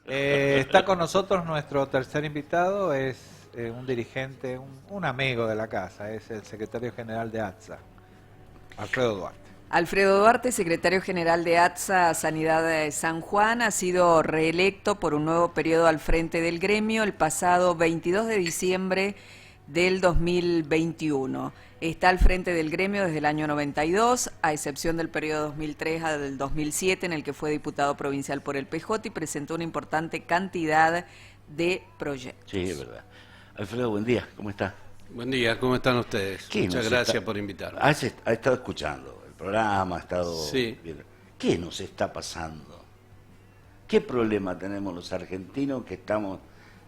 Está con nosotros nuestro tercer invitado, es un dirigente, un amigo de la casa, es el secretario general de ATSA, Alfredo Duarte. Alfredo Duarte, secretario general de ATSA Sanidad de San Juan, ha sido reelecto por un nuevo periodo al frente del gremio el pasado 22 de diciembre del 2021. Está al frente del gremio desde el año 92, a excepción del periodo 2003 al 2007, en el que fue diputado provincial por el PJ y presentó una importante cantidad de proyectos. Sí, es verdad. Alfredo, buen día, ¿cómo está? Buen día, ¿cómo están ustedes? Muchas gracias por invitarme. Ha estado escuchando el programa, ha estado sí. viendo. ¿Qué nos está pasando? ¿Qué problema tenemos los argentinos que estamos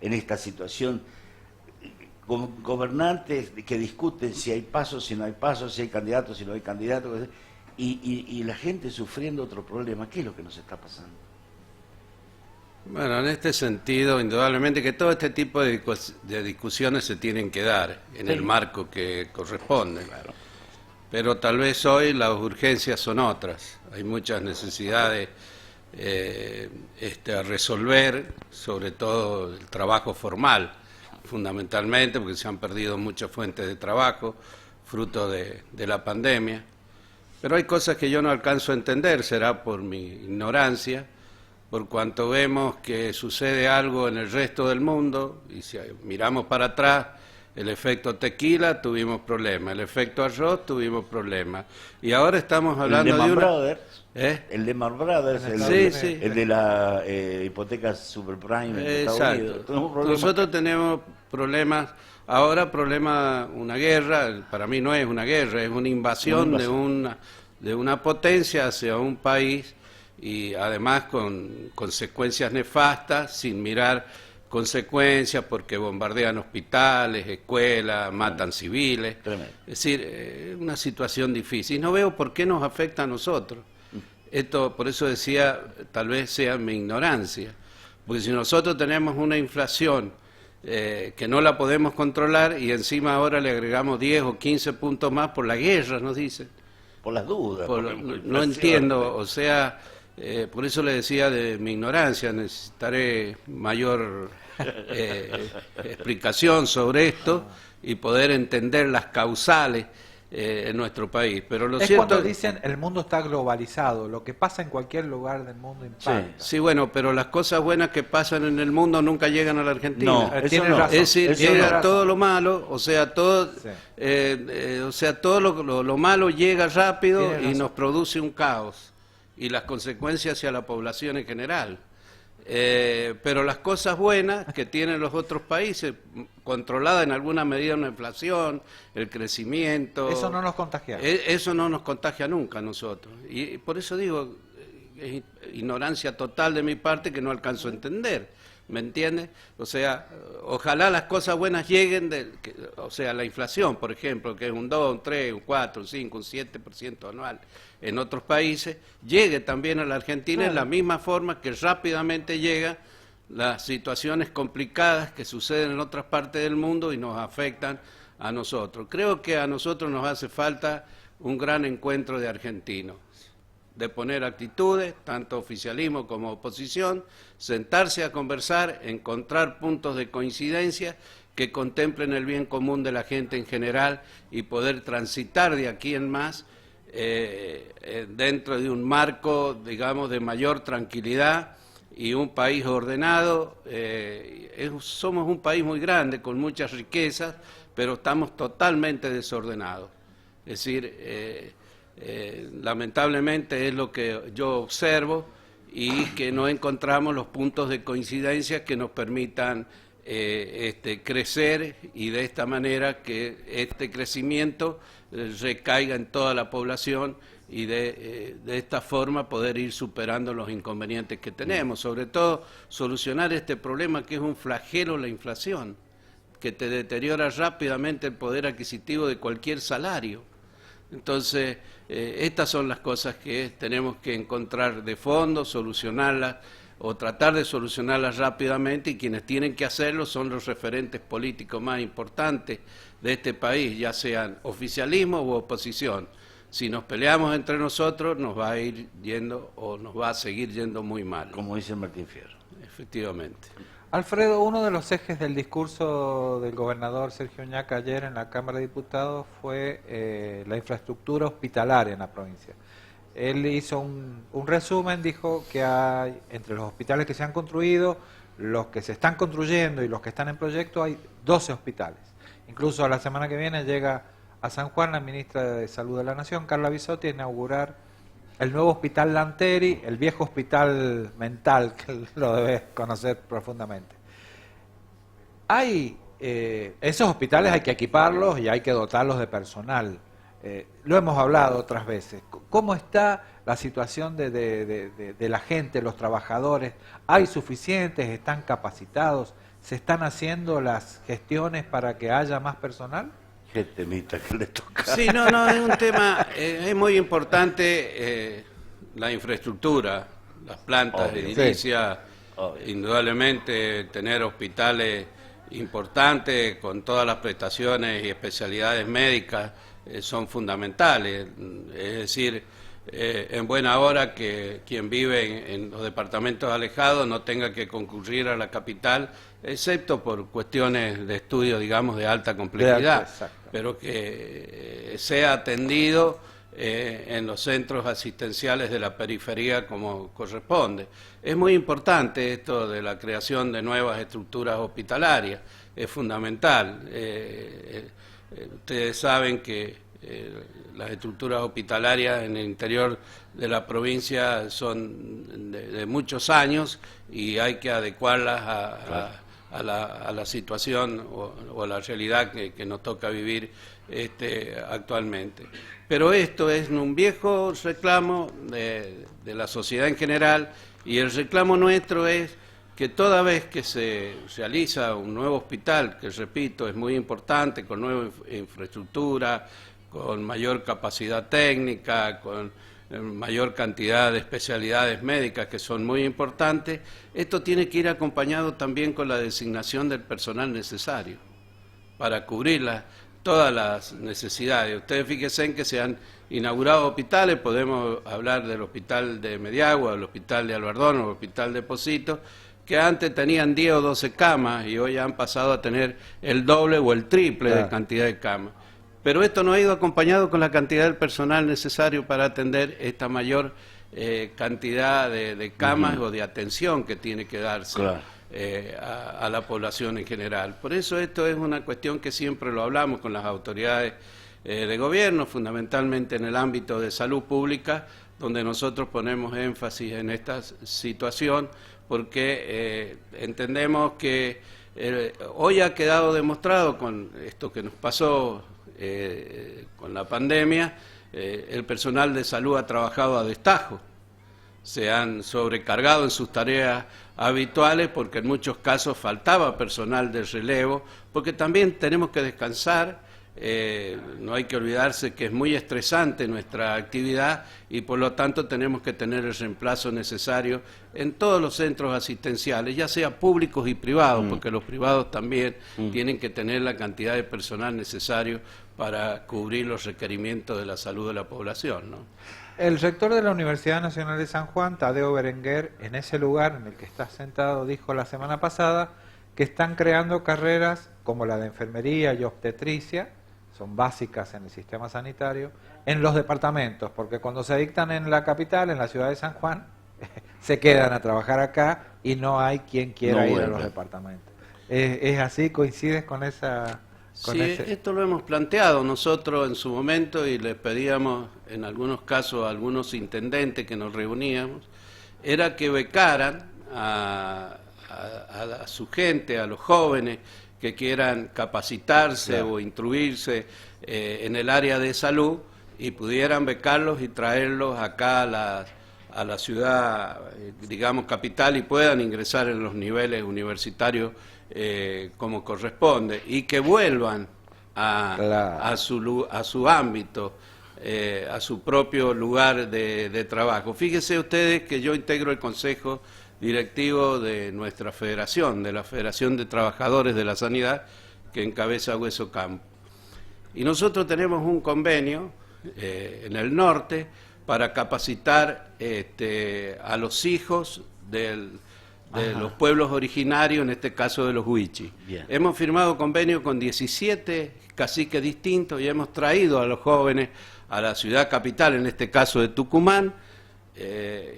en esta situación? Gobernantes que discuten si hay pasos, si no hay pasos, si hay candidatos, si no hay candidatos, y la gente sufriendo otro problema. ¿Qué es lo que nos está pasando? Bueno, en este sentido, indudablemente que todo este tipo de discusiones se tienen que dar en el marco que corresponde. Claro. Pero tal vez hoy las urgencias son otras. Hay muchas necesidades a resolver, sobre todo el trabajo formal, fundamentalmente porque se han perdido muchas fuentes de trabajo, fruto de la pandemia. Pero hay cosas que yo no alcanzo a entender, será por mi ignorancia, por cuanto vemos que sucede algo en el resto del mundo, y si miramos para atrás, el efecto tequila tuvimos problemas, el efecto arroz tuvimos problemas, y ahora estamos hablando de Brothers, el Lehman Brothers, el de la hipoteca superprime en Estados Unidos. Nosotros tenemos problemas, ahora una guerra, para mí no es una guerra, es una invasión de una potencia hacia un país, y además con consecuencias nefastas, sin mirar consecuencias, porque bombardean hospitales, escuelas, matan civiles. Tremendo. Es decir, una situación difícil. No veo por qué nos afecta a nosotros. Esto, por eso decía, tal vez sea mi ignorancia, porque si nosotros tenemos una inflación que no la podemos controlar y encima ahora le agregamos 10 o 15 puntos más por la guerra, nos dicen. Por las dudas. No entiendo, o sea... por eso le decía de mi ignorancia, necesitaré mayor explicación sobre esto y poder entender las causales en nuestro país. Pero lo cierto cuando dicen el mundo está globalizado, lo que pasa en cualquier lugar del mundo impacta. Sí, bueno, pero las cosas buenas que pasan en el mundo nunca llegan a la Argentina. No, tiene razón. Es decir, llega todo lo malo, o sea, todo lo malo llega rápido y nos produce un caos. Y las consecuencias hacia la población en general. Pero las cosas buenas que tienen los otros países, controlada en alguna medida una inflación, el crecimiento... Eso no nos contagia. Eso no nos contagia nunca a nosotros. Y por eso digo, es ignorancia total de mi parte que no alcanzo a entender. ¿Me entiendes? O sea, ojalá las cosas buenas lleguen, o sea, la inflación, por ejemplo, que es un 2, un 3, un 4, un 5, un 7% anual en otros países, llegue también a la Argentina en la misma forma que rápidamente llegan las situaciones complicadas que suceden en otras partes del mundo y nos afectan a nosotros. Creo que a nosotros nos hace falta un gran encuentro de argentinos, de poner actitudes, tanto oficialismo como oposición, sentarse a conversar, encontrar puntos de coincidencia que contemplen el bien común de la gente en general y poder transitar de aquí en más dentro de un marco, digamos, de mayor tranquilidad y un país ordenado. Somos un país muy grande, con muchas riquezas, pero estamos totalmente desordenados. Es decir, lamentablemente es lo que yo observo y que no encontramos los puntos de coincidencia que nos permitan crecer y de esta manera que este crecimiento recaiga en toda la población y de esta forma poder ir superando los inconvenientes que tenemos, sobre todo solucionar este problema que es un flagelo, la inflación, que te deteriora rápidamente el poder adquisitivo de cualquier salario. Entonces, estas son las cosas que tenemos que encontrar de fondo, solucionarlas o tratar de solucionarlas rápidamente, y quienes tienen que hacerlo son los referentes políticos más importantes de este país, ya sean oficialismo u oposición. Si nos peleamos entre nosotros nos va a ir yendo o nos va a seguir yendo muy mal. Como dice Martín Fierro. efectivamente. Alfredo, uno de los ejes del discurso del gobernador Sergio Ñaca ayer en la Cámara de Diputados fue la infraestructura hospitalaria en la provincia. Él hizo un resumen, dijo que hay, entre los hospitales que se han construido, los que se están construyendo y los que están en proyecto, hay 12 hospitales. Incluso la semana que viene llega a San Juan la ministra de Salud de la Nación, Carla Bisotti, a inaugurar el nuevo hospital Lanteri, el viejo hospital mental, que lo debes conocer profundamente. Esos hospitales hay que equiparlos y hay que dotarlos de personal. Lo hemos hablado otras veces. ¿Cómo está la situación de la gente, los trabajadores? ¿Hay suficientes? ¿Están capacitados? ¿Se están haciendo las gestiones para que haya más personal? Qué temita que le toca. Sí, no, es un tema, es muy importante la infraestructura, las plantas Obvio, edilicias, Obvio. Indudablemente tener hospitales importantes con todas las prestaciones y especialidades médicas son fundamentales. Es decir, en buena hora que quien vive en los departamentos alejados no tenga que concurrir a la capital, excepto por cuestiones de estudio, digamos, de alta complejidad, pero que sea atendido en los centros asistenciales de la periferia como corresponde. Es muy importante esto de la creación de nuevas estructuras hospitalarias, es fundamental. Ustedes saben que las estructuras hospitalarias en el interior de la provincia son de muchos años y hay que adecuarlas a la situación o a la realidad que nos toca vivir actualmente. Pero esto es un viejo reclamo de la sociedad en general, y el reclamo nuestro es que toda vez que se realiza un nuevo hospital, que repito, es muy importante, con nueva infraestructura, con mayor capacidad técnica, con mayor cantidad de especialidades médicas que son muy importantes, esto tiene que ir acompañado también con la designación del personal necesario para cubrir todas las necesidades. Ustedes fíjense en que se han inaugurado hospitales, podemos hablar del hospital de Mediagua, del hospital de Albardón, el hospital de Pocito, que antes tenían 10 o 12 camas y hoy han pasado a tener el doble o el triple de cantidad de camas. Pero esto no ha ido acompañado con la cantidad del personal necesario para atender esta mayor cantidad de camas o de atención que tiene que darse a la población en general. Por eso esto es una cuestión que siempre lo hablamos con las autoridades de gobierno, fundamentalmente en el ámbito de salud pública, donde nosotros ponemos énfasis en esta situación, porque entendemos que hoy ha quedado demostrado con esto que nos pasó con la pandemia, el personal de salud ha trabajado a destajo, se han sobrecargado en sus tareas habituales porque en muchos casos faltaba personal de relevo, porque también tenemos que descansar, no hay que olvidarse que es muy estresante nuestra actividad y por lo tanto tenemos que tener el reemplazo necesario en todos los centros asistenciales, ya sea públicos y privados, porque los privados también tienen que tener la cantidad de personal necesario para cubrir los requerimientos de la salud de la población, ¿no? El rector de la Universidad Nacional de San Juan, Tadeo Berenguer, en ese lugar en el que está sentado, dijo la semana pasada que están creando carreras como la de enfermería y obstetricia, son básicas en el sistema sanitario, en los departamentos, porque cuando se dictan en la capital, en la ciudad de San Juan, se quedan a trabajar acá y no hay quien quiera ir a los departamentos. ¿Es así? ¿Coincides con esa...? Sí, esto lo hemos planteado nosotros en su momento y les pedíamos en algunos casos a algunos intendentes que nos reuníamos, era que becaran a su gente, a los jóvenes que quieran capacitarse o instruirse en el área de salud y pudieran becarlos y traerlos acá a la ciudad, digamos, capital, y puedan ingresar en los niveles universitarios como corresponde, y que vuelvan a su ámbito, a su propio lugar de trabajo. Fíjense ustedes que yo integro el Consejo Directivo de nuestra federación, de la Federación de Trabajadores de la Sanidad, que encabeza Hueso Campo. Y nosotros tenemos un convenio en el norte para capacitar a los hijos de de Ajá. los pueblos originarios, en este caso de los huichis. Bien. Hemos firmado convenio con 17 caciques distintos y hemos traído a los jóvenes a la ciudad capital, en este caso de Tucumán,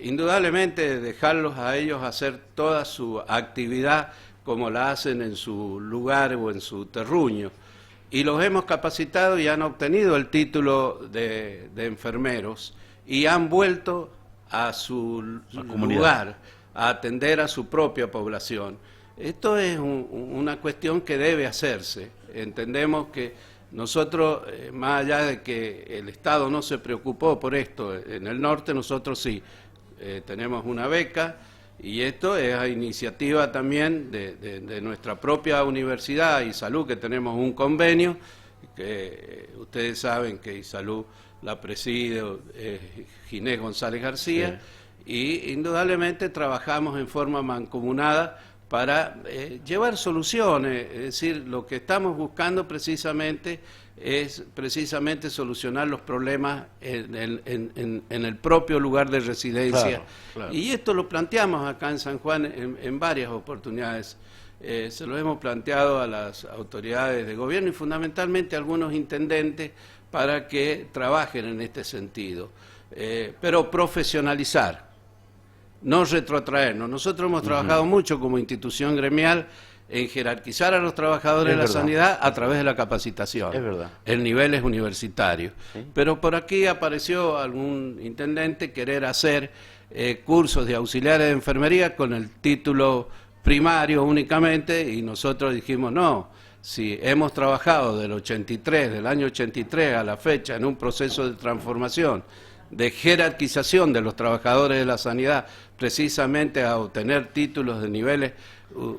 indudablemente dejarlos a ellos hacer toda su actividad como la hacen en su lugar o en su terruño. Y los hemos capacitado y han obtenido el título de enfermeros y han vuelto a su lugar, a atender a su propia población. Esto es una cuestión que debe hacerse. Entendemos que nosotros, más allá de que el Estado no se preocupó por esto, en el norte nosotros sí, tenemos una beca y esto es a iniciativa también de nuestra propia universidad ISALU, que tenemos un convenio, que ustedes saben que ISALU la preside Ginés González García, sí. Y indudablemente trabajamos en forma mancomunada para llevar soluciones, es decir, lo que estamos buscando precisamente es solucionar los problemas en el propio lugar de residencia. Claro, claro. Y esto lo planteamos acá en San Juan en varias oportunidades. Se lo hemos planteado a las autoridades de gobierno y fundamentalmente a algunos intendentes para que trabajen en este sentido. Pero profesionalizar, no retrotraernos. Nosotros hemos trabajado mucho como institución gremial en jerarquizar a los trabajadores de la sanidad a través de la capacitación. Es verdad. El nivel es universitario. Sí. Pero por aquí apareció algún intendente querer hacer cursos de auxiliares de enfermería con el título primario únicamente y nosotros dijimos no. Si hemos trabajado del año 83 a la fecha en un proceso de transformación, de jerarquización de los trabajadores de la sanidad, precisamente a obtener títulos de niveles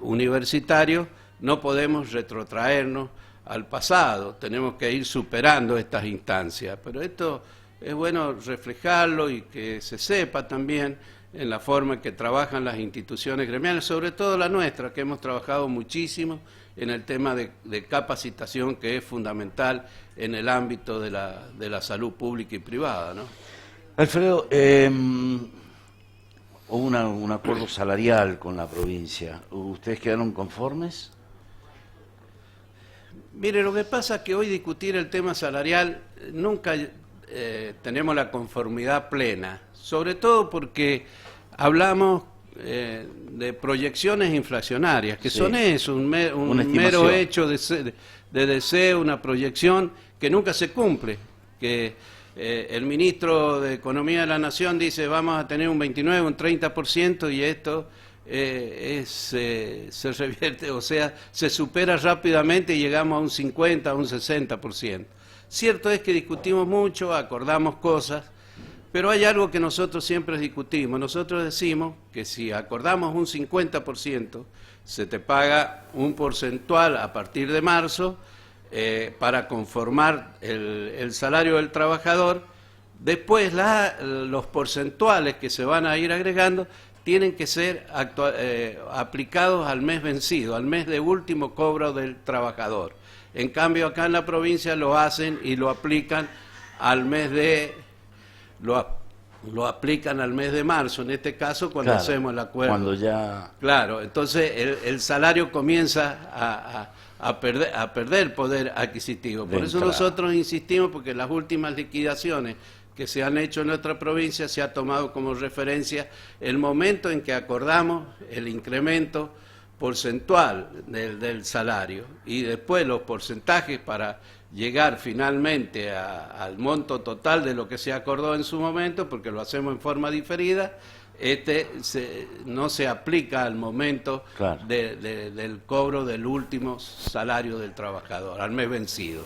universitarios, no podemos retrotraernos al pasado, tenemos que ir superando estas instancias. Pero esto es bueno reflejarlo y que se sepa también en la forma en que trabajan las instituciones gremiales, sobre todo la nuestra, que hemos trabajado muchísimo en el tema de capacitación, que es fundamental en el ámbito de la salud pública y privada, ¿no? Alfredo, hubo un acuerdo salarial con la provincia. ¿Ustedes quedaron conformes? Mire, lo que pasa es que hoy discutir el tema salarial nunca tenemos la conformidad plena, sobre todo porque hablamos de proyecciones inflacionarias, que sí. son eso, un mero hecho de deseo, una proyección que nunca se cumple, que el ministro de Economía de la Nación dice vamos a tener un 29, un 30% y esto se revierte, o sea, se supera rápidamente y llegamos a un 50, a un 60%. Cierto es que discutimos mucho, acordamos cosas, pero hay algo que nosotros siempre discutimos. Nosotros decimos que si acordamos un 50%, se te paga un porcentual a partir de marzo para conformar el salario del trabajador. Después los porcentuales que se van a ir agregando tienen que ser aplicados al mes vencido, al mes de último cobro del trabajador. En cambio, acá en la provincia lo hacen y lo aplican al mes de... Lo aplican al mes de marzo, en este caso cuando claro, hacemos el acuerdo. Cuando ya... Claro, entonces el salario comienza a perder poder adquisitivo. Por eso nosotros insistimos, porque las últimas liquidaciones que se han hecho en nuestra provincia se ha tomado como referencia el momento en que acordamos el incremento porcentual del salario y después los porcentajes para llegar finalmente al monto total de lo que se acordó en su momento, porque lo hacemos en forma diferida, no se aplica al momento claro. del cobro del último salario del trabajador, al mes vencido.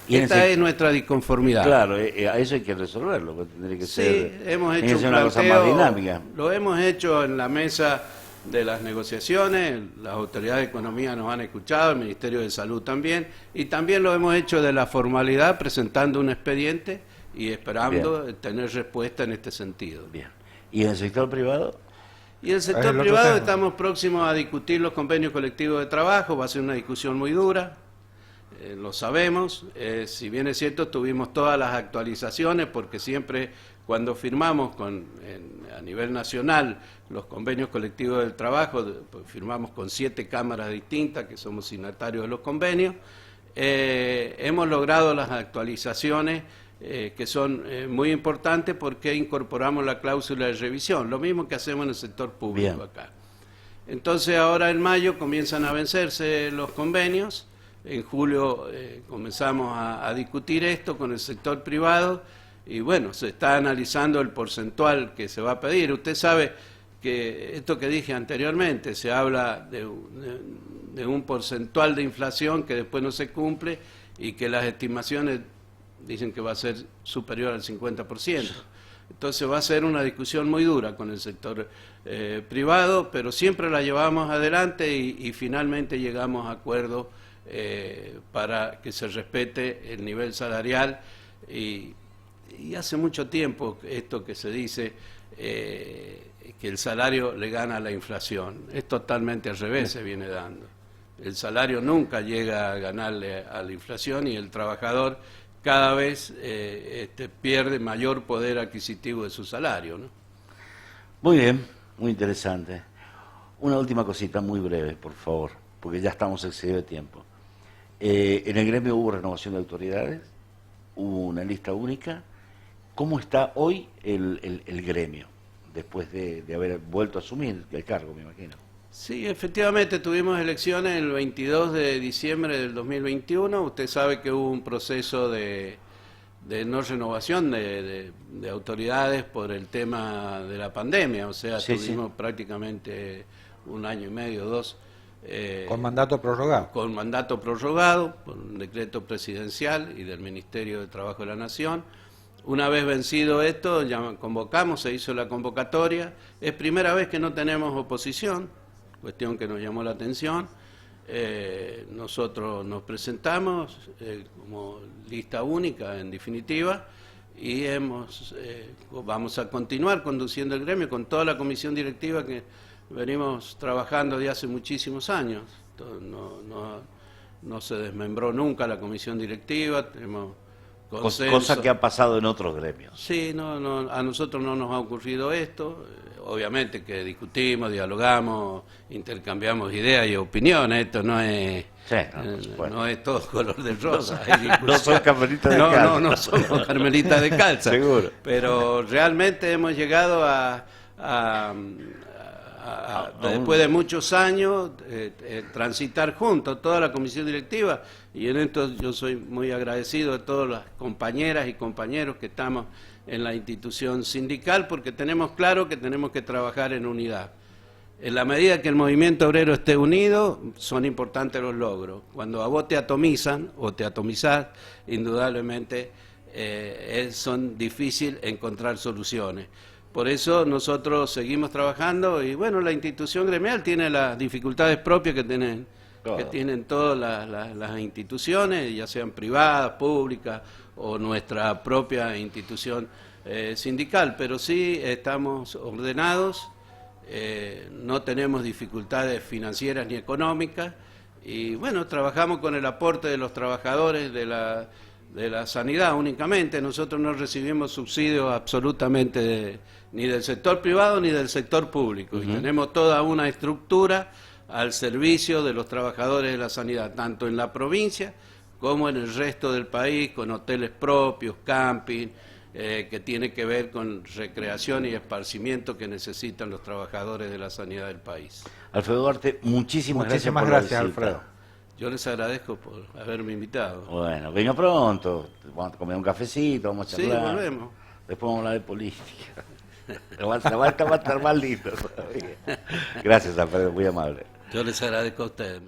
Y esta es nuestra disconformidad. Claro, a eso hay que resolverlo, porque tendría que ser, hemos hecho una cosa más dinámica. Lo hemos hecho en la mesa de las negociaciones, las autoridades de economía nos han escuchado, el Ministerio de Salud también, y también lo hemos hecho de la formalidad, presentando un expediente y esperando tener respuesta en este sentido. Bien. ¿Y en el sector privado? Y en el sector privado estamos próximos a discutir los convenios colectivos de trabajo, va a ser una discusión muy dura, lo sabemos, si bien es cierto tuvimos todas las actualizaciones, porque siempre cuando firmamos a nivel nacional los convenios colectivos del trabajo, firmamos con 7 cámaras distintas que somos signatarios de los convenios. Hemos logrado las actualizaciones que son muy importantes porque incorporamos la cláusula de revisión, lo mismo que hacemos en el sector público. Bien. Acá. Entonces ahora en mayo comienzan a vencerse los convenios, en julio comenzamos a discutir esto con el sector privado y bueno, se está analizando el porcentual que se va a pedir. Usted sabe que esto que dije anteriormente, se habla de un porcentual de inflación que después no se cumple y que las estimaciones dicen que va a ser superior al 50%. Entonces va a ser una discusión muy dura con el sector privado, pero siempre la llevamos adelante y finalmente llegamos a acuerdos para que se respete el nivel salarial y hace mucho tiempo esto que se dice que el salario le gana a la inflación. Es totalmente al revés, se viene dando. El salario nunca llega a ganarle a la inflación y el trabajador cada vez pierde mayor poder adquisitivo de su salario, ¿no? Muy bien, muy interesante. Una última cosita muy breve, por favor, porque ya estamos excedidos de tiempo. En el gremio hubo renovación de autoridades, hubo una lista única. ¿Cómo está hoy el gremio, después de haber vuelto a asumir el cargo, me imagino? Sí, efectivamente tuvimos elecciones el 22 de diciembre del 2021. Usted sabe que hubo un proceso de no renovación de autoridades por el tema de la pandemia, o sea, tuvimos prácticamente 1 año y medio, 2. ¿Con mandato prorrogado? Con mandato prorrogado, por un decreto presidencial y del Ministerio de Trabajo de la Nación. Una vez vencido esto, ya convocamos, se hizo la convocatoria. Es primera vez que no tenemos oposición, cuestión que nos llamó la atención. Nosotros nos presentamos como lista única, en definitiva, y vamos a continuar conduciendo el gremio con toda la comisión directiva que venimos trabajando de hace muchísimos años. No se desmembró nunca la comisión directiva, tenemos consenso. Cosa que ha pasado en otros gremios. Sí, a nosotros no nos ha ocurrido esto. Obviamente que discutimos, dialogamos, intercambiamos ideas y opiniones. Esto no es, no es todo color de rosa. No son carmelitas de calza. No somos carmelitas de calza. Seguro. Pero realmente hemos llegado después de muchos años, transitar juntos, toda la comisión directiva, y en esto yo soy muy agradecido de todas las compañeras y compañeros que estamos en la institución sindical, porque tenemos claro que tenemos que trabajar en unidad. En la medida que el movimiento obrero esté unido, son importantes los logros. Cuando a vos te atomizan o te atomizás, indudablemente son difíciles encontrar soluciones. Por eso nosotros seguimos trabajando y bueno, la institución gremial tiene las dificultades propias que tienen todas las instituciones, ya sean privadas, públicas o nuestra propia institución sindical, pero sí estamos ordenados, no tenemos dificultades financieras ni económicas y bueno, trabajamos con el aporte de los trabajadores de la sanidad únicamente. Nosotros no recibimos subsidios absolutamente ni del sector privado ni del sector público. Y tenemos toda una estructura al servicio de los trabajadores de la sanidad, tanto en la provincia como en el resto del país, con hoteles propios, camping, que tiene que ver con recreación y esparcimiento que necesitan los trabajadores de la sanidad del país. Alfredo Duarte, muchísimas gracias por la visita. Alfredo. Yo les agradezco por haberme invitado. Bueno, venga pronto, vamos a comer un cafecito, vamos a charlar. Sí, volvemos. Después vamos a hablar de política. Va a estar más lindo todavía. Gracias, Alfredo, muy amable. Yo les agradezco a ustedes.